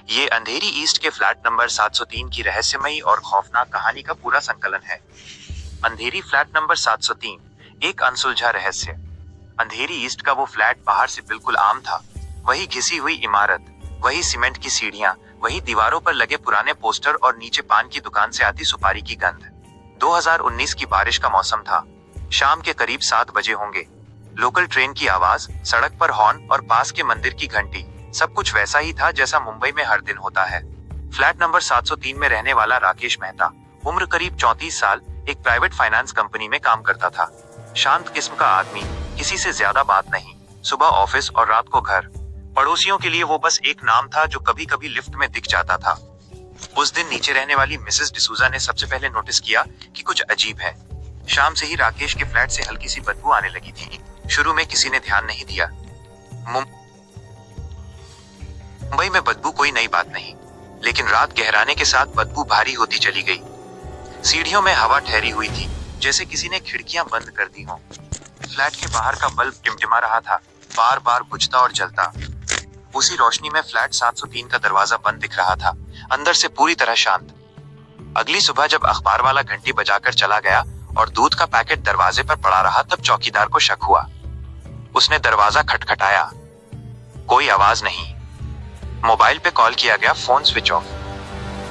ये अंधेरी ईस्ट के flat number 703 की रहस्यमयी और खौफनाक कहानी का पूरा संकलन है। अंधेरी फ्लैट नंबर 703, एक अनसुलझा रहस्य। अंधेरी ईस्ट का वो फ्लैट बाहर से बिल्कुल आम था। वही घिसी हुई इमारत, वही सीमेंट की सीढ़ियां, वही दीवारों पर लगे पुराने पोस्टर और नीचे पान की दुकान से आती सुपारी की गंध। 2019 की बारिश का मौसम था। शाम के करीब 7 बजे होंगे। लोकल ट्रेन की आवाज, सड़क पर हॉर्न और पास के मंदिर की घंटी, सब कुछ वैसा ही था जैसा मुंबई में हर दिन होता है। फ्लैट नंबर 703 में रहने वाला राकेश मेहता, उम्र करीब 34 साल, एक प्राइवेट फाइनेंस कंपनी में काम करता था। शांत किस्म का आदमी, किसी से ज्यादा बात नहीं, सुबह ऑफिस और रात को घर। पड़ोसियों के लिए वो बस एक नाम था जो कभी कभी लिफ्ट में दिख जाता था। उस दिन नीचे रहने वाली मिसेस डिसूजा ने सबसे पहले नोटिस किया कि कुछ अजीब है। शाम से ही राकेश के फ्लैट से हल्की सी बदबू आने लगी थी। शुरू में किसी ने ध्यान नहीं दिया। मुंबई में बदबू कोई नई बात नहीं, लेकिन रात गहराने के साथ बदबू भारी होती चली गई। सीढ़ियों में हवा ठहरी हुई थी, जैसे किसी ने खिड़कियां बंद कर दी हों। फ्लैट के बाहर का बल्ब टिमटिमा रहा था, बार बार बुझता और जलता। उसी रोशनी में फ्लैट 703 का दरवाजा बंद दिख रहा था, अंदर से पूरी तरह शांत। अगली सुबह जब अखबार वाला घंटी बजाकर चला गया और दूध का पैकेट दरवाजे पर पड़ा रहा, तब चौकीदार को शक हुआ। उसने दरवाजा खटखटाया, कोई आवाज नहीं। मोबाइल पे कॉल किया गया, फोन स्विच ऑफ।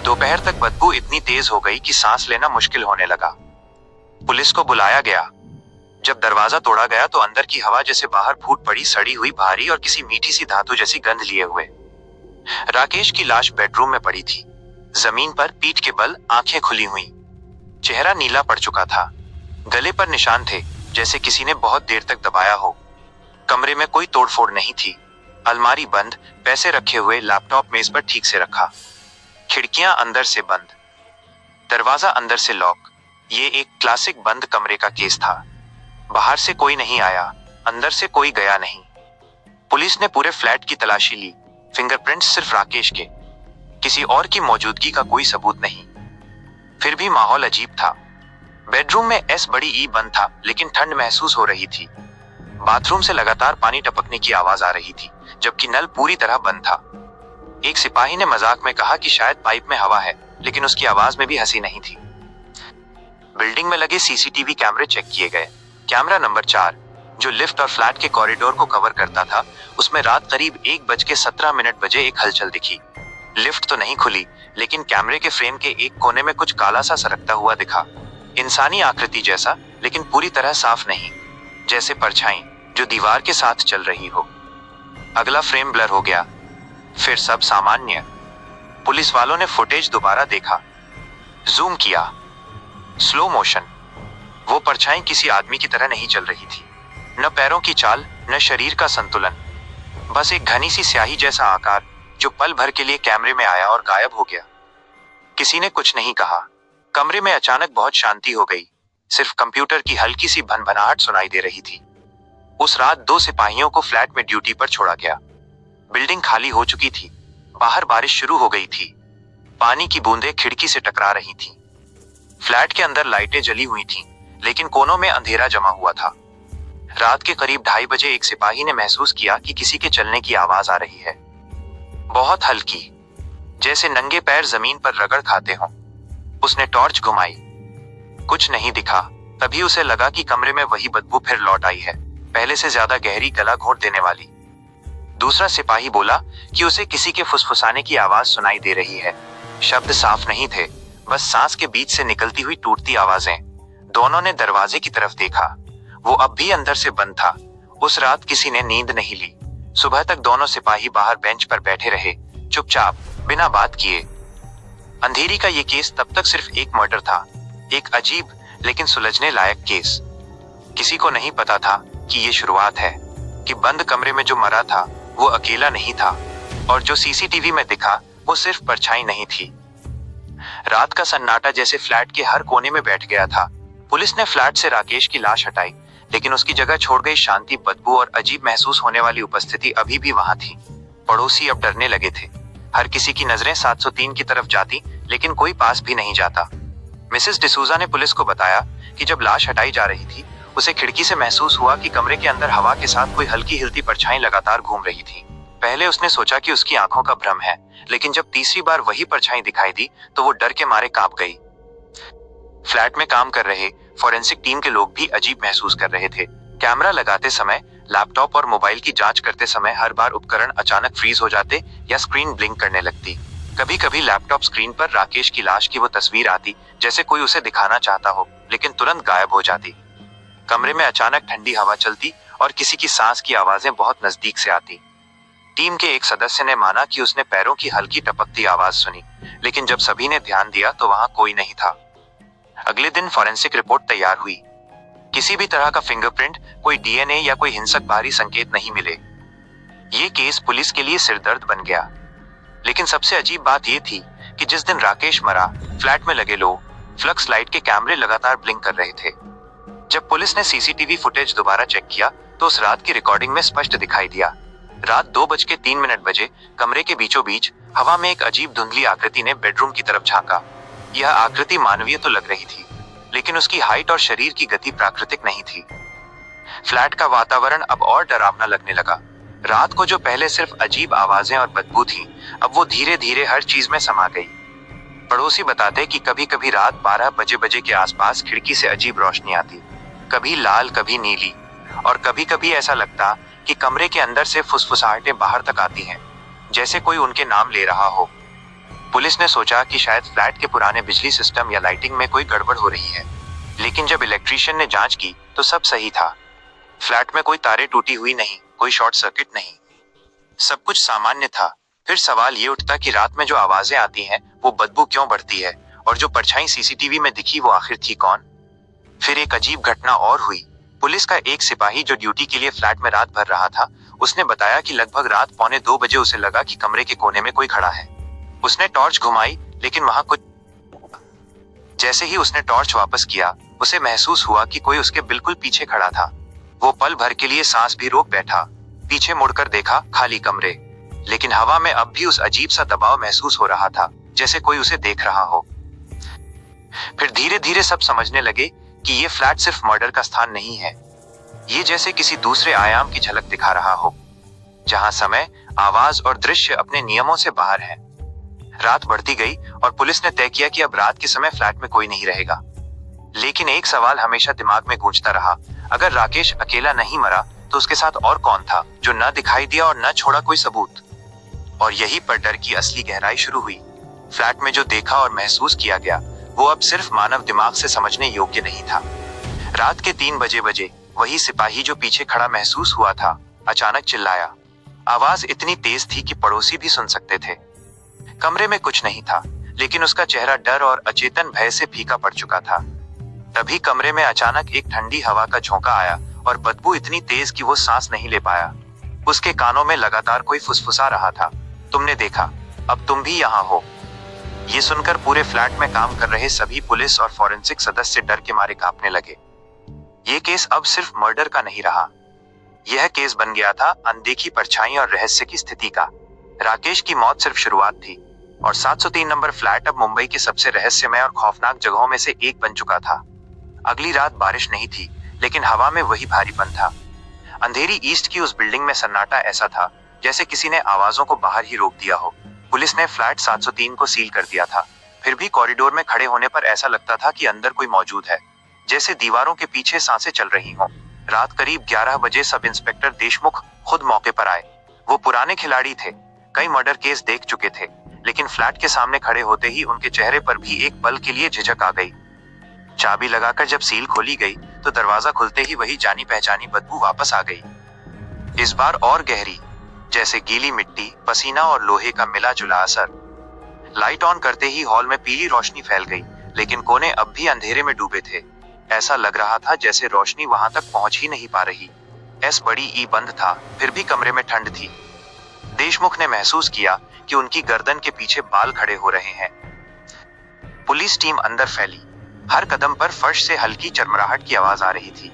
दोपहर तक बदबू इतनी तेज हो गई कि सांस लेना मुश्किल होने लगा। पुलिस को बुलाया गया। जब दरवाजा तोड़ा गया तो अंदर की हवा जैसे बाहर फूट पड़ी, सड़ी हुई, भारी और किसी मीठी सी धातु जैसी गंध लिए हुए। राकेश की लाश बेडरूम में पड़ी थी, जमीन पर पीठ के बल, आंखें खुली हुई। चेहरा नीला पड़ चुका था। गले पर निशान थे, जैसे किसी ने बहुत देर तक दबाया हो। कमरे में कोई तोड़फोड़ नहीं थी। अलमारी बंद, पैसे रखे हुए, लैपटॉप मेज पर ठीक से रखा। खिड़कियां अंदर से बंद, दरवाजा अंदर से लॉक। ये एक क्लासिक बंद कमरे का केस था। बाहर से कोई नहीं आया, अंदर से कोई गया नहीं। पुलिस ने पूरे फ्लैट की तलाशी ली, फिंगरप्रिंट्स सिर्फ राकेश के, किसी और की मौजूदगी का कोई सबूत नहीं। फिर भी माहौल अजीब था। बेडरूम में एस बड़ी ई बंद था, लेकिन ठंड महसूस हो रही थी। बाथरूम से लगातार पानी टपकने की आवाज आ रही थी, जबकि नल पूरी तरह बंद था। एक सिपाही ने मजाक में कहा कि शायद पाइप में हवा है, लेकिन उसकी आवाज में भी हंसी नहीं थी। बिल्डिंग में लगे सीसीटीवी कैमरे चेक किए गए। कैमरा नंबर 4, जो लिफ्ट और फ्लैट के कॉरिडोर को कवर करता था, उसमें रात करीब 1:17 बजे एक हलचल दिखी। लिफ्ट तो नहीं खुली, लेकिन कैमरे के फ्रेम के एक कोने में कुछ काला सा सरकता हुआ दिखा। इंसानी आकृति जैसा, लेकिन पूरी तरह साफ नहीं, जैसे परछाई जो दीवार के साथ चल रही हो। अगला फ्रेम ब्लर हो गया, फिर सब सामान्य। पुलिस वालों ने फुटेज दोबारा देखा, जूम किया, स्लो मोशन। वो परछाई किसी आदमी की तरह नहीं चल रही थी। न पैरों की चाल, न शरीर का संतुलन, बस एक घनी सी स्याही जैसा आकार जो पल भर के लिए कैमरे में आया और गायब हो गया। किसी ने कुछ नहीं कहा। कमरे में अचानक बहुत शांति हो गई। सिर्फ कंप्यूटर की हल्की सी भनभनाहट सुनाई दे रही थी। उस रात 2 सिपाहियों को फ्लैट में ड्यूटी पर छोड़ा गया। बिल्डिंग खाली हो चुकी थी। बाहर बारिश शुरू हो गई थी। पानी की बूंदें खिड़की से टकरा रही थीं। फ्लैट के अंदर लाइटें जली हुई थीं, लेकिन कोनों में अंधेरा जमा हुआ था। रात के करीब 2:30 बजे एक सिपाही ने महसूस किया कि किसी के चलने की आवाज आ रही है, बहुत हल्की, जैसे नंगे पैर जमीन पर रगड़ खाते हों। उसने टॉर्च घुमाई, कुछ नहीं दिखा। तभी उसे लगा कि कमरे में वही बदबू फिर लौट आई है, पहले से ज्यादा गहरी, गला घोट देने वाली। दूसरा सिपाही बोला कि उसे किसी के फुसफुसाने की आवाज सुनाई दे रही है। शब्द साफ नहीं थे, बस सांस के बीच से निकलती हुई टूटती आवाजें। दोनों ने दरवाजे की तरफ देखा, वो अब भी अंदर से बंद था। उस रात किसी ने नींद नहीं ली। सुबह तक दोनों सिपाही बाहर बेंच पर बैठे रहे, चुपचाप, बिना बात किए। अंधेरी का ये केस तब तक सिर्फ एक मर्डर था, एक अजीब लेकिन सुलझने लायक केस। किसी को नहीं पता था कि ये शुरुआत है, कि बंद कमरे में जो मरा था वो अकेला नहीं था, और जो सीसीटीवी में दिखा वो सिर्फ परछाई नहीं थी। रात का सन्नाटा जैसे फ्लैट के हर कोने में बैठ गया था। पुलिस ने फ्लैट से राकेश की लाश हटाई, लेकिन उसकी जगह छोड़ गई शांति, बदबू और अजीब महसूस होने वाली उपस्थिति अभी भी वहां थी। पड़ोसी अब डरने लगे थे। हर किसी की नजरें 703 की तरफ जाती, लेकिन कोई पास भी नहीं जाता। मिसेस डिसूजा ने पुलिस को बताया कि जब लाश हटाई जा रही थी, उसे खिड़की से महसूस हुआ कि कमरे के अंदर हवा के साथ कोई हल्की हिलती परछाई लगातार घूम रही थी। पहले उसने सोचा कि उसकी आंखों का भ्रम है, लेकिन जब तीसरी बार वही परछाई दिखाई दी तो वो डर के मारे कांप गई। फ्लैट में काम कर रहे फॉरेंसिक टीम के लोग भी अजीब महसूस कर रहे थे। कैमरा लगाते समय, लैपटॉप और मोबाइल की जांच करते समय हर बार उपकरण अचानक फ्रीज हो जाते या स्क्रीन ब्लिंक करने लगती। कभी कभी लैपटॉप स्क्रीन पर राकेश की लाश की वो तस्वीर आती जैसे कोई उसे दिखाना चाहता हो, लेकिन तुरंत गायब हो जाती। कमरे में अचानक ठंडी हवा चलती और किसी की सांस की आवाजें बहुत नजदीक से आती। टीम के एक सदस्य ने माना कि उसने पैरों की हल्की टपकती आवाज सुनी, लेकिन जब सभी ने ध्यान दिया तो वहां कोई नहीं था। अगले दिन फॉरेंसिक रिपोर्ट तैयार हुई। किसी भी तरह का फिंगरप्रिंट, कोई डीएनए या कोई हिंसक बाहरी संकेत नहीं मिले। ये केस पुलिस के लिए सिरदर्द बन गया। लेकिन सबसे अजीब बात यह थी कि जिस दिन राकेश मरा, फ्लैट में लगे लो फ्लक्स लाइट के कैमरे लगातार ब्लिंक कर रहे थे। जब पुलिस ने सीसीटीवी फुटेज दोबारा चेक किया तो उस रात की रिकॉर्डिंग में स्पष्ट दिखाई दिया। रात 2:03 बजे कमरे के बीचों बीच हवा में एक अजीब धुंधली आकृति ने बेडरूम की तरफ झांका। यह आकृति मानवीय तो लग रही थी, लेकिन उसकी हाइट और शरीर की गति प्राकृतिक नहीं थी। फ्लैट का वातावरण अब और डरावना लगने लगा। रात को जो पहले सिर्फ अजीब आवाजें और बदबू थी, अब वो धीरे धीरे हर चीज में समा गई। पड़ोसी बताते कि कभी कभी रात 12 बजे के आसपास खिड़की से अजीब रोशनी आती, कभी लाल कभी नीली, और कभी कभी ऐसा लगता कि कमरे के अंदर से फुसफुसाहटें बाहर तक आती हैं, जैसे कोई उनके नाम ले रहा हो। पुलिस ने सोचा कि शायद फ्लैट के पुराने बिजली सिस्टम या लाइटिंग में कोई गड़बड़ हो रही है, लेकिन जब इलेक्ट्रीशियन ने जांच की तो सब सही था। फ्लैट में कोई तारें टूटी हुई नहीं, कोई शॉर्ट सर्किट नहीं, सब कुछ सामान्य था। फिर सवाल ये उठता कि रात में जो आवाजें आती हैं वो बदबू क्यों बढ़ती है, और जो परछाई सीसीटीवी में दिखी वो आखिर थी कौन। फिर एक अजीब घटना और हुई। पुलिस का एक सिपाही जो ड्यूटी के लिए फ्लैट में रात भर रहा था, उसने बताया कि लगभग रात 1:45 उसे लगा कि कमरे के कोने में कोई खड़ा है। उसने टॉर्च घुमाई, लेकिन वहां कुछ। जैसे ही उसने टॉर्च वापस किया, उसे महसूस हुआ कि कोई उसके बिल्कुल पीछे खड़ा था। वो पल भर के लिए सांस भी रोक बैठा। पीछे मुड़कर देखा, खाली कमरे, लेकिन हवा में अब भी उस अजीब सा दबाव महसूस हो रहा था, जैसे कोई उसे देख रहा हो। फिर धीरे धीरे सब समझने लगे कि ये फ्लैट सिर्फ मर्डर का स्थान नहीं है, ये जैसे किसी दूसरे आयाम की झलक दिखा रहा हो, जहां समय, आवाज और दृश्य अपने नियमों से बाहर है। रात बढ़ती गई और पुलिस ने तय किया कि अब रात के समय फ्लैट में कोई नहीं रहेगा। लेकिन एक सवाल हमेशा दिमाग में गूंजता रहा, अगर राकेश अकेला नहीं मरा तो उसके साथ और कौन था जो न दिखाई दिया और न छोड़ा कोई सबूत। और यही पर डर की असली गहराई शुरू हुई। फ्लैट में जो देखा और महसूस किया गया वो अब सिर्फ मानव दिमाग से समझने योग्य नहीं था। रात के 3 बजे वही सिपाही जो पीछे खड़ा महसूस हुआ था, अचानक चिल्लाया। आवाज इतनी तेज थी कि पड़ोसी भी सुन सकते थे। कमरे में कुछ नहीं था, लेकिन उसका चेहरा डर और अचेतन भय से फीका पड़ चुका था। तभी कमरे में अचानक एक ठंडी हवा का झोंका आया और बदबू इतनी तेज कि वो सांस नहीं ले पाया। उसके कानों में लगातार कोई फुसफुसा रहा था, तुमने देखा, अब तुम भी यहाँ हो। ये सुनकर पूरे फ्लैट में काम कर रहे सभी पुलिस और फॉरेंसिक सदस्य डर के मारे कांपने लगे। ये केस अब सिर्फ मर्डर का नहीं रहा, यह केस बन गया था अनदेखी परछाई और रहस्य की स्थिति का। राकेश की मौत सिर्फ शुरुआत थी, और 703 नंबर फ्लैट अब मुंबई के सबसे रहस्यमय और खौफनाक जगहों में से एक बन चुका था। अगली रात बारिश नहीं थी, लेकिन हवा में वही भारीपन था। अंधेरी ईस्ट की उस बिल्डिंग में सन्नाटा ऐसा था जैसे किसी ने आवाजों को बाहर ही रोक दिया हो। पुलिस ने फ्लैट 703 को सील कर दिया था, फिर भी कॉरिडोर में खड़े होने पर ऐसा लगता था कि अंदर कोई मौजूद है, जैसे दीवारों के पीछे सांसें चल रही हों। रात करीब 11 बजे सब इंस्पेक्टर देशमुख खुद मौके पर आए। वो पुराने खिलाड़ी थे, कई मर्डर केस देख चुके थे, लेकिन फ्लैट के सामने खड़े होते ही उनके चेहरे पर भी एक पल के लिए झिझक आ गई। चाबी लगाकर जब सील खोली गई तो दरवाजा खुलते ही वही जानी पहचानी बदबू वापस आ गई। इस बार और गहरी, जैसे गीली मिट्टी, पसीना और लोहे का मिला जुला असर। लाइट ऑन करते ही हॉल में पीली रोशनी फैल गई, लेकिन कोने अब भी अंधेरे में डूबे थे। ऐसा लग रहा था जैसे रोशनी वहां तक पहुंच ही नहीं पा रही। एस बड़ी ई बंद था, फिर भी कमरे में ठंड थी। देशमुख ने महसूस किया कि उनकी गर्दन के पीछे बाल खड़े हो रहे हैं। पुलिस टीम अंदर फैली। हर कदम पर फर्श से हल्की चरमराहट की आवाज आ रही थी।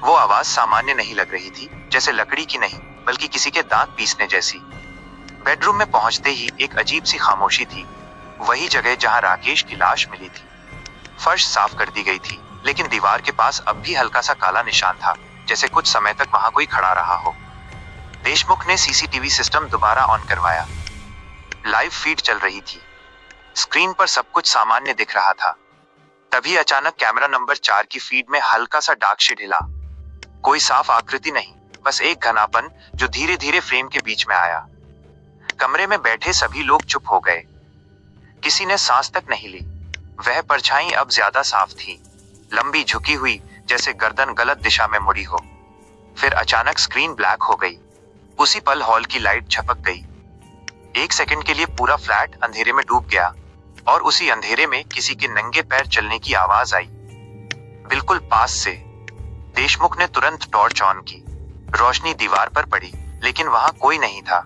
वो आवाज सामान्य नहीं लग रही थी, जैसे लकड़ी की नहीं, बल्कि किसी के दांत पीसने जैसी। बेडरूम में पहुंचते ही एक अजीब सी खामोशी थी, वही जगह जहां राकेश की लाश मिली थी। फर्श साफ कर दी गई थी, लेकिन दीवार के पास अब भी हल्का सा काला निशान था, जैसे कुछ समय तक वहां कोई खड़ा रहा हो। देशमुख ने सीसीटीवी सिस्टम दोबारा ऑन करवाया। लाइव फीड चल रही थी। स्क्रीन पर सब कुछ सामान्य दिख रहा था। तभी अचानक कैमरा नंबर 4 की फीड में हल्का सा डार्क शेड हिला। कोई साफ आकृति नहीं, बस एक घनापन जो धीरे धीरे फ्रेम के बीच में आया। कमरे में बैठे सभी लोग चुप हो गए। किसी ने सांस तक नहीं ली। वह परछाई अब ज्यादा साफ थी, लंबी, झुकी हुई, जैसे गर्दन गलत दिशा में मुड़ी हो। फिर अचानक स्क्रीन ब्लैक हो गई। उसी पल हॉल की लाइट झपक गई। एक सेकंड के लिए पूरा फ्लैट अंधेरे में डूब गया और उसी अंधेरे में किसी के नंगे पैर चलने की आवाज आई, बिल्कुल पास से। देशमुख ने तुरंत टॉर्च ऑन की। रोशनी दीवार पर पड़ी, लेकिन वहां कोई नहीं था।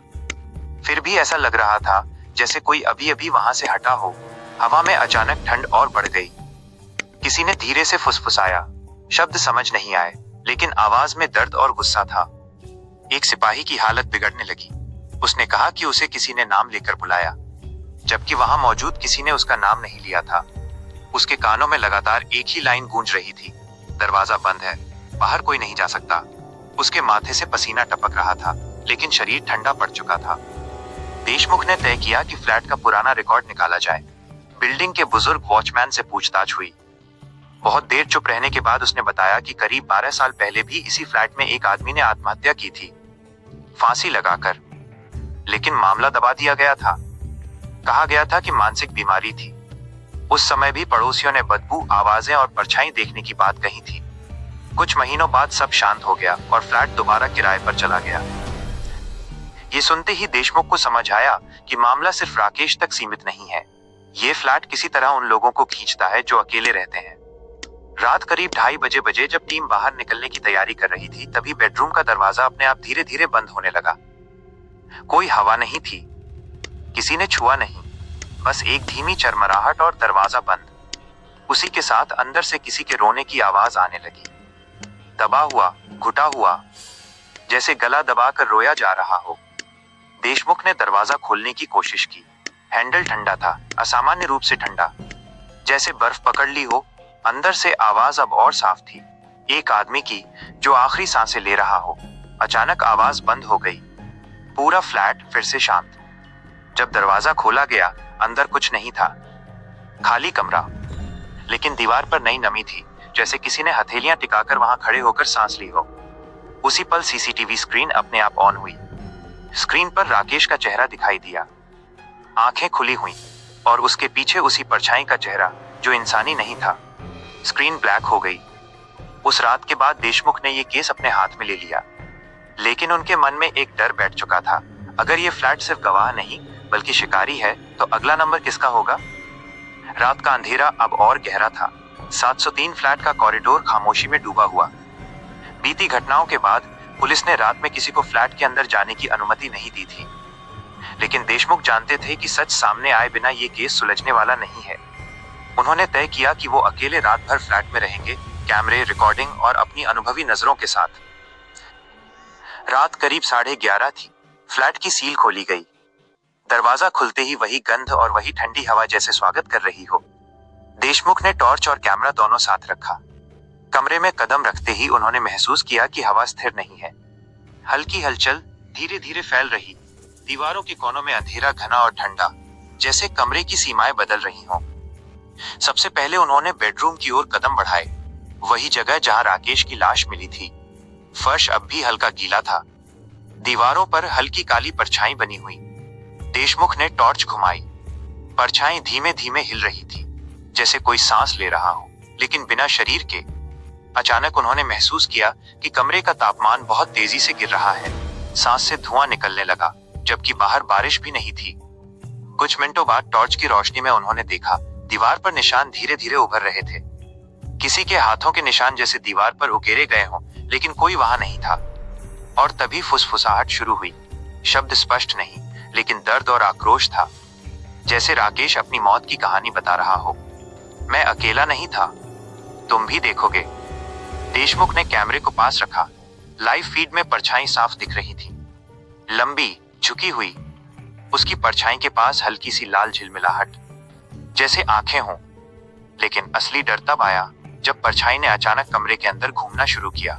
फिर भी ऐसा लग रहा था जैसे कोई अभी अभी वहां से हटा हो। हवा में अचानक ठंड और बढ़ गई। किसी ने धीरे से फुसफुसाया। शब्द समझ नहीं आए, लेकिन आवाज में दर्द और गुस्सा था। एक सिपाही की हालत बिगड़ने लगी। उसने कहा कि उसे किसी ने नाम लेकर बुलाया, जबकि वहां मौजूद किसी ने उसका नाम नहीं लिया था। उसके कानों में लगातार एक ही लाइन गूंज रही थी, दरवाजा बंद है, बाहर कोई नहीं जा सकता। उसके माथे से पसीना टपक रहा था, लेकिन शरीर ठंडा पड़ चुका था। देशमुख ने तय किया कि फ्लैट का पुराना रिकॉर्ड निकाला जाए। बिल्डिंग के बुजुर्ग वॉचमैन से पूछताछ हुई। बहुत देर चुप रहने के बाद उसने बताया कि करीब 12 साल पहले भी इसी फ्लैट में एक आदमी ने आत्महत्या की थी, फांसी लगाकर। लेकिन मामला दबा दिया गया था। कहा गया था कि मानसिक बीमारी थी। उस समय भी पड़ोसियों ने बदबू, आवाजें और परछाई देखने की बात कही थी। कुछ महीनों बाद सब शांत हो गया और फ्लैट दोबारा किराए पर चला गया। ये सुनते ही देशमुख को समझ आया कि मामला सिर्फ राकेश तक सीमित नहीं है। ये फ्लैट किसी तरह उन लोगों को खींचता है जो अकेले रहते हैं। रात करीब 2:30 बजे जब टीम बाहर निकलने की तैयारी कर रही थी, तभी बेडरूम का दरवाजा अपने आप धीरे धीरे बंद होने लगा। कोई हवा नहीं थी, किसी ने छुआ नहीं, बस एक धीमी चरमराहट और दरवाजा बंद। उसी के साथ अंदर से किसी के रोने की आवाज आने लगी, दबा हुआ, घुटा हुआ, जैसे गला दबाकर रोया जा रहा हो। देशमुख ने दरवाजा खोलने की कोशिश की। हैंडल ठंडा था, असामान्य रूप से ठंडा, जैसे बर्फ पकड़ ली हो। अंदर से आवाज अब और साफ थी, एक आदमी की जो आखिरी सांसें ले रहा हो। अचानक आवाज बंद हो गई। पूरा फ्लैट फिर से शांत। जब दरवाजा खोला गया, अंदर कुछ नहीं था, खाली कमरा। लेकिन दीवार पर नई नमी थी, जैसे किसी ने हथेलियां टिकाकर वहां खड़े होकर सांस ली हो। उसी पल सीसीटीवी स्क्रीन अपने आप ऑन हुई। स्क्रीन पर राकेश का चेहरा दिखाई दिया, आंखें खुली हुई, और उसके पीछे उसी परछाई का चेहरा जो इंसानी नहीं था। स्क्रीन ब्लैक हो गई। उस रात के बाद देशमुख ने ये केस अपने हाथ में ले लिया, लेकिन उनके मन में एक डर बैठ चुका था। अगर ये फ्लैट सिर्फ गवाह नहीं बल्कि शिकारी है, तो अगला नंबर किसका होगा? रात का अंधेरा अब और गहरा था। 703 फ्लैट का कॉरिडोर खामोशी में डूबा हुआ। बीती घटनाओं के बाद पुलिस ने रात में किसी को फ्लैट के अंदर जाने की अनुमति नहीं दी थी, लेकिन देशमुख जानते थे कि सच सामने आए बिना ये केस सुलझने वाला नहीं है। उन्होंने तय किया कि वो अकेले रात भर फ्लैट में रहेंगे, कैमरे, रिकॉर्डिंग और अपनी अनुभवी नजरों के साथ। रात करीब 11:30 थी। फ्लैट की सील खोली गई। दरवाजा खुलते ही वही गंध और वही ठंडी हवा जैसे स्वागत कर रही हो। देशमुख ने टॉर्च और कैमरा दोनों साथ रखा। कमरे में कदम रखते ही उन्होंने महसूस किया कि हवा स्थिर नहीं है। हल्की हलचल धीरे धीरे फैल रही। दीवारों के कोनों में अंधेरा घना और ठंडा, जैसे कमरे की सीमाएं बदल रही हों। सबसे पहले उन्होंने बेडरूम की ओर कदम बढ़ाए, वही जगह जहां राकेश की लाश मिली थी। फर्श अब भी हल्का गीला था, दीवारों पर हल्की काली परछाई बनी हुई। देशमुख ने टॉर्च घुमाई। परछाई धीमे धीमे हिल रही थी, जैसे कोई सांस ले रहा हो, लेकिन बिना शरीर के। अचानक उन्होंने महसूस किया कि कमरे का तापमान बहुत तेजी से गिर रहा है। सांस से धुआं निकलने लगा, जबकि बाहर बारिश भी नहीं थी। कुछ मिनटों बाद टॉर्च की रोशनी में उन्होंने देखा, दीवार पर निशान धीरे धीरे उभर रहे थे। किसी के हाथों के निशान जैसे दीवार पर उकेरे गए हों, लेकिन कोई वहां नहीं था। और तभी फुसफुसाहट शुरू हुई। शब्द स्पष्ट नहीं, लेकिन दर्द और आक्रोश था, जैसे राकेश अपनी मौत की कहानी बता रहा हो। मैं अकेला नहीं था, तुम भी देखोगे। देशमुख ने कैमरे को पास रखा। लाइव फीड में परछाई साफ दिख रही थी, लंबी, झुकी हुई। उसकी परछाई के पास हल्की सी लाल झिलमिलाहट, जैसे आंखें हों। लेकिन असली डर तब आया जब परछाई ने अचानक कमरे के अंदर घूमना शुरू किया।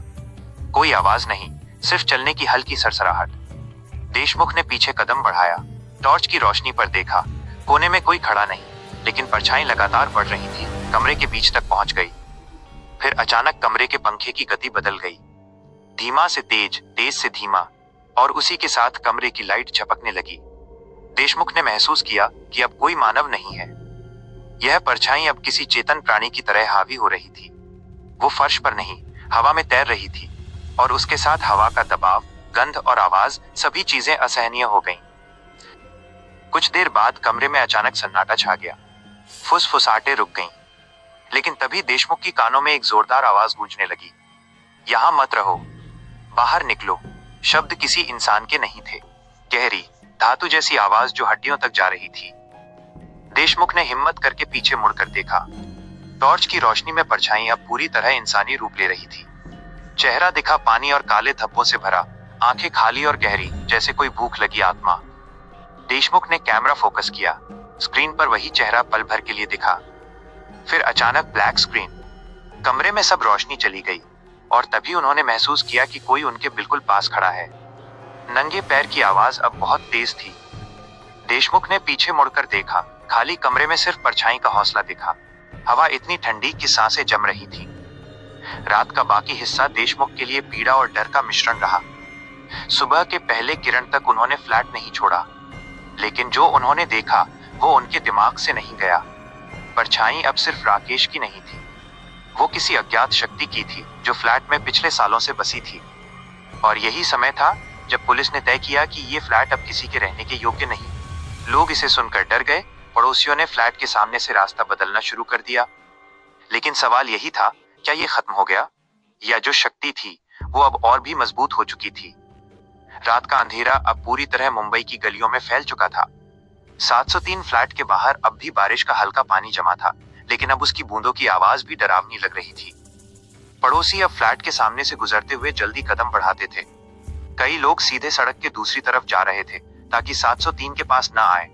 कोई आवाज नहीं, सिर्फ चलने की हल्की सरसराहट। देशमुख ने पीछे कदम बढ़ाया, टॉर्च की रोशनी पर देखा। कोने में कोई खड़ा नहीं, लेकिन परछाई लगातार बढ़ रही थी, कमरे के बीच तक पहुंच गई। फिर अचानक कमरे के पंखे की गति बदल गई, धीमा से तेज, तेज से धीमा, और उसी के साथ कमरे की लाइट झपकने लगी। देशमुख ने महसूस किया कि अब कोई मानव नहीं है। यह परछाई अब किसी चेतन प्राणी की तरह हावी हो रही थी। वो फर्श पर नहीं, हवा में तैर रही थी, और उसके साथ हवा का दबाव, गंध और आवाज, सभी चीजें असहनीय हो गईं। कुछ देर बाद कमरे में अचानक सन्नाटा छा गया। फुसफुसाहटें रुक गईं, लेकिन तभी देशमुख की कानों में एक जोरदार आवाज गूंजने लगी, यहां मत रहो, बाहर निकलो। शब्द किसी इंसान के नहीं थे, गहरी, धातु जैसी आवाज जो हड्डियों तक जा रही थी। देशमुख ने हिम्मत करके पीछे मुड़कर देखा। टॉर्च की रोशनी में परछाई अब पूरी तरह इंसानी रूप ले रही थी। चेहरा दिखा पानी और काले धब्बों से भरा, आंखें खाली और गहरी, जैसे कोई भूख लगी आत्मा। देशमुख ने कैमरा फोकस किया। स्क्रीन पर वही चेहरा पल भर के लिए दिखा, फिर अचानक ब्लैक स्क्रीन। कमरे में सब रोशनी चली गई, और तभी उन्होंने महसूस किया कि कोई उनके बिल्कुल पास खड़ा है। नंगे पैर की आवाज अब बहुत तेज थी। देशमुख ने पीछे मुड़कर देखा। खाली कमरे में सिर्फ परछाई का हौसला दिखा। हवा इतनी ठंडी कि सांसें जम रही थी। रात का बाकी हिस्सा देशमुख के लिए पीड़ा और डर का मिश्रण रहा। सुबह के पहले किरण तक उन्होंने फ्लैट नहीं छोड़ा, लेकिन जो उन्होंने देखा वो उनके दिमाग से नहीं गया। परछाई अब सिर्फ राकेश की नहीं थी, वो किसी अज्ञात शक्ति की थी जो फ्लैट में पिछले सालों से बसी थी। और यही समय था जब पुलिस ने तय किया कि ये फ्लैट अब किसी के रहने के योग्य नहीं। लोग इसे सुनकर डर गए। पड़ोसियों ने फ्लैट के सामने से रास्ता बदलना शुरू कर दिया। लेकिन सवाल यही था, क्या ये खत्म हो गया, या जो शक्ति थी वो अब और भी मजबूत हो चुकी थी। रात का अंधेरा अब पूरी तरह मुंबई की गलियों में फैल चुका था। 703 फ्लैट के बाहर अब भी बारिश का हल्का पानी जमा था, लेकिन अब उसकी बूंदों की आवाज भी डरावनी लग रही थी। पड़ोसी अब फ्लैट के सामने से गुजरते हुए जल्दी कदम बढ़ाते थे। कई लोग सीधे सड़क के दूसरी तरफ जा रहे थे ताकि 703 के पास ना आए।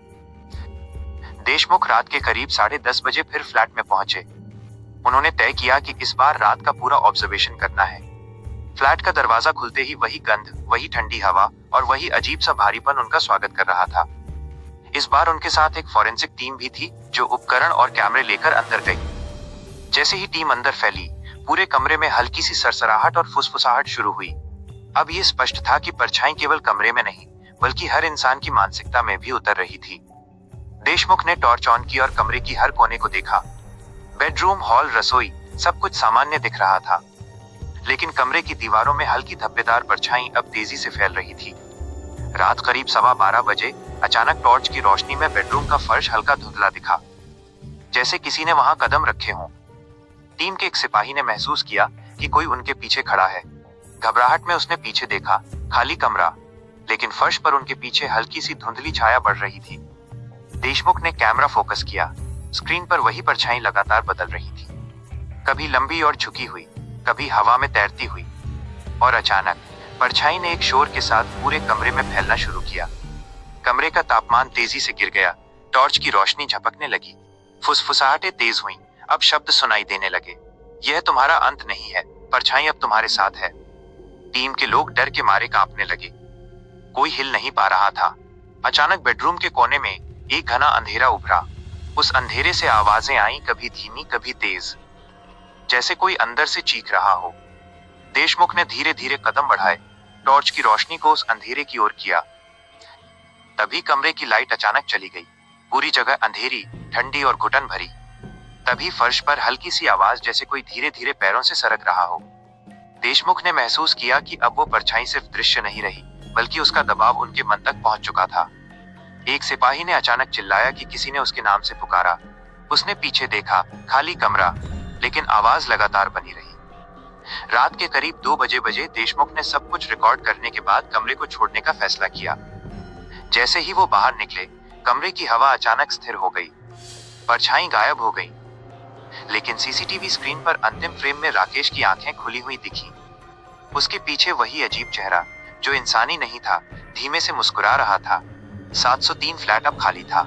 देशमुख रात के करीब 10:30 बजे फिर फ्लैट में पहुंचे। उन्होंने तय किया कि इस बार रात का पूरा ऑब्जर्वेशन करना है। फ्लैट का दरवाजा खुलते ही वही गंध, वही ठंडी हवा और वही अजीब सा भारीपन उनका स्वागत कर रहा था। इस बार उनके साथ एक फॉरेंसिक टीम भी थी जो उपकरण और कैमरे लेकर अंदर गई। जैसे ही टीम अंदर फैली, पूरे कमरे में हल्की सी सरसराहट और फुसफुसाहट शुरू हुई। अब ये स्पष्ट था कि परछाई केवल कमरे में नहीं, बल्कि हर इंसान की मानसिकता में भी उतर रही थी। देशमुख ने टॉर्च ऑन की और कमरे की हर कोने को देखा। बेडरूम, हॉल, रसोई, सब कुछ सामान्य दिख रहा था, लेकिन कमरे की दीवारों में हल्की धब्बेदार परछाई अब तेजी से फैल रही थी। रात करीब 12:15 बजे अचानक टॉर्च की रोशनी में बेडरूम का फर्श हल्का धुंधला दिखा, जैसे किसी ने वहां कदम रखे हों। टीम के एक सिपाही ने महसूस किया कि कोई उनके पीछे खड़ा है। घबराहट में उसने पीछे देखा, खाली कमरा, लेकिन फर्श पर उनके पीछे हल्की सी धुंधली छाया बढ़ रही थी। देशमुख ने कैमरा फोकस किया। स्क्रीन पर वही परछाई लगातार बदल रही थी, कभी लंबी और झुकी हुई, कभी हवा में तैरती हुई, और अचानक परछाई ने एक शोर के साथ पूरे कमरे में फैलना शुरू किया। कमरे का तापमान तेजी से गिर गया। टॉर्च की रोशनी झपकने लगी, फुसफुसाहटें तेज हुईं, अब शब्द सुनाई देने लगे, यह तुम्हारा अंत नहीं है, परछाई अब तुम्हारे साथ है। टीम के लोग डर के मारे कांपने लगे। कोई हिल नहीं पा रहा था। अचानक बेडरूम के कोने में एक घना अंधेरा उभरा। उस अंधेरे से आवाजें आईं, कभी धीमी, कभी तेज, जैसे कोई अंदर से चीख रहा हो। देशमुख ने धीरे धीरे कदम बढ़ाए, टॉर्च की रोशनी को उस अंधेरे की ओर किया। तभी कमरे की लाइट अचानक चली गई। पूरी जगह अंधेरी, ठंडी और घुटन भरी। तभी फर्श पर हल्की सी आवाज, जैसे कोई धीरे धीरे पैरों से सरक रहा हो। देशमुख ने महसूस किया कि अब वो परछाई सिर्फ दृश्य नहीं रही, बल्कि उसका दबाव उनके मन तक पहुंच चुका था। एक सिपाही ने अचानक चिल्लाया कि किसी ने उसके नाम से पुकारा। उसने पीछे देखा, खाली कमरा, लेकिन आवाज लगातार बनी रही। रात के करीब 2 बजे देशमुख ने सब कुछ रिकॉर्ड करने के बाद कमरे को छोड़ने का फैसला किया। जैसे ही वो बाहर निकले, कमरे की हवा अचानक स्थिर हो गई, परछाई गायब हो गई, लेकिन सीसीटीवी स्क्रीन पर अंतिम फ्रेम में राकेश की आंखें खुली हुई दिखी। उसके पीछे वही अजीब चेहरा जो इंसानी नहीं था, धीमे से मुस्कुरा रहा था। 703 फ्लैट अब खाली था,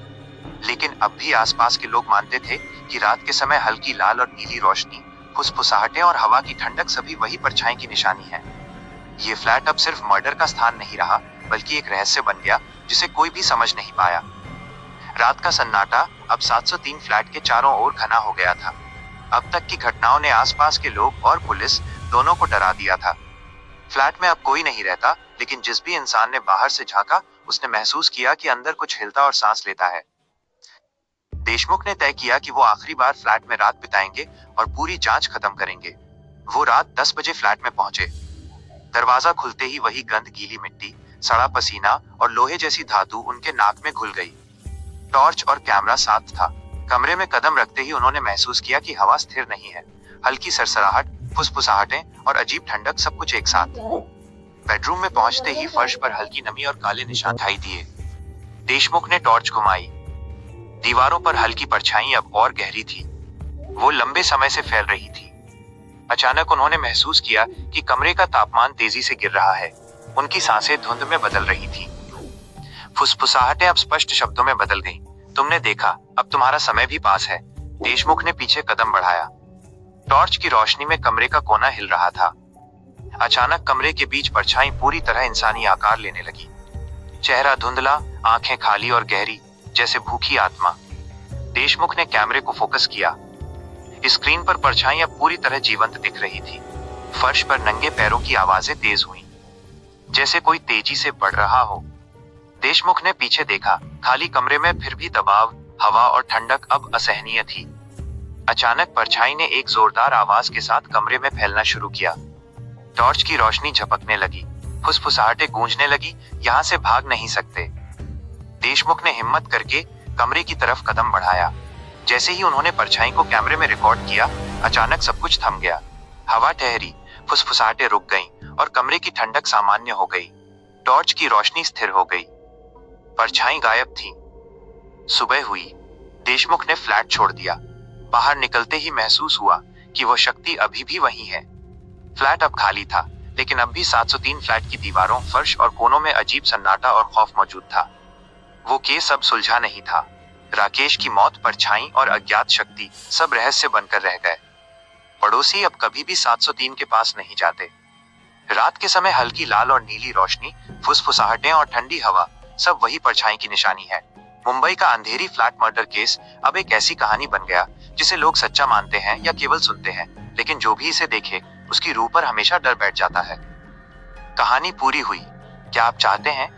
लेकिन अब भी आसपास के लोग मानते थे कि रात के समय हल्की लाल और नीली रोशनी, फुसफुसाहटें और हवा की ठंडक सभी वही परछाई की निशानी है। ये फ्लैट अब सिर्फ मर्डर का स्थान नहीं रहा, बल्कि एक रहस्य बन गया जिसे कोई भी समझ नहीं पाया। रात का सन्नाटा अब 703 फ्लैट के चारों ओर घना हो गया था। अब तक की घटनाओं ने आसपास के लोग और पुलिस दोनों को डरा दिया था। फ्लैट में अब कोई नहीं रहता, लेकिन जिस भी इंसान ने बाहर से झांका उसने महसूस किया कि अंदर कुछ हिलता और सांस लेता है। देशमुख ने तय किया कि वो आखिरी बार फ्लैट में रात बिताएंगे और पूरी जांच खत्म करेंगे। वो रात 10 बजे फ्लैट में पहुंचे। दरवाजा खुलते ही वही गंध, गीली मिट्टी, सड़ा पसीना और लोहे जैसी धातु उनके नाक में घुल गई। टॉर्च और कैमरा साथ था। कमरे में कदम रखते ही उन्होंने महसूस किया कि हवा स्थिर नहीं है। हल्की सरसराहट, फुसफुसाहटें और अजीब ठंडक, सब कुछ एक साथ। बेडरूम में पहुंचते ही फर्श पर हल्की नमी और काले निशान दिखाई दिए। देशमुख ने टॉर्च घुमाई। दीवारों पर हल्की परछाई अब और गहरी थी। वो लंबे समय से फैल रही थी। अचानक उन्होंने महसूस किया कि कमरे का तापमान तेजी से गिर रहा है। उनकी सांसें धुंध में बदल रही थी। फुसफुसाहटें अब स्पष्ट शब्दों में बदल गईं। तुमने देखा, अब तुम्हारा समय भी पास है। देशमुख ने पीछे कदम बढ़ाया। टॉर्च की रोशनी में कमरे का कोना हिल रहा था। अचानक कमरे के बीच परछाई पूरी तरह इंसानी आकार लेने लगी। चेहरा धुंधला, आंखें खाली और गहरी, जैसे भूखी आत्मा। देशमुख ने कैमरे को फोकस किया। स्क्रीन पर परछाई अब पूरी तरह जीवंत दिख रही थी। फर्श पर नंगे पैरों की आवाजें तेज हुईं, जैसे कोई तेजी से बढ़ रहा हो। देशमुख ने पीछे देखा। खाली कमरे में फिर भी दबाव, हवा और ठंडक अब असहनीय थी। अचानक परछाई ने एक जोरदार आवाज के साथ कमरे में फैलना शुरू किया। टॉर्च की रोशनी झपकने लगी। फुसफुसाहटें गूंजने लगी, यहाँ से भाग नहीं सकते। देशमुख ने हिम्मत करके कमरे की तरफ कदम बढ़ाया। जैसे ही उन्होंने परछाई को कैमरे में रिकॉर्ड किया, अचानक सब कुछ थम गया। हवा ठहरी, फुसफुसाहटें रुक गईं और कमरे की ठंडक सामान्य हो गई। टॉर्च की रोशनी स्थिर हो गई। परछाई गायब थी। सुबह हुई। देशमुख ने फ्लैट छोड़ दिया। बाहर निकलते ही महसूस हुआ कि वो शक्ति अभी भी वही है। फ्लैट अब खाली था, लेकिन अब भी 703 फ्लैट की दीवारों, फर्श और कोनों में अजीब सन्नाटा और खौफ मौजूद था। वो केस अब सुलझा नहीं था। राकेश की मौत, परछाई और अज्ञात शक्ति सब रहस्य बनकर रह गए। पड़ोसी अब कभी भी 703 के पास नहीं जाते। रात के समय हल्की लाल और नीली रोशनी, फुसफुसाहटें और ठंडी हवा, सब वही परछाई की निशानी है। मुंबई का अंधेरी फ्लैट मर्डर केस अब एक ऐसी कहानी बन गया जिसे लोग सच्चा मानते हैं या केवल सुनते हैं, लेकिन जो भी इसे देखे उसकी रूह पर हमेशा डर बैठ जाता है। कहानी पूरी हुई। क्या आप चाहते हैं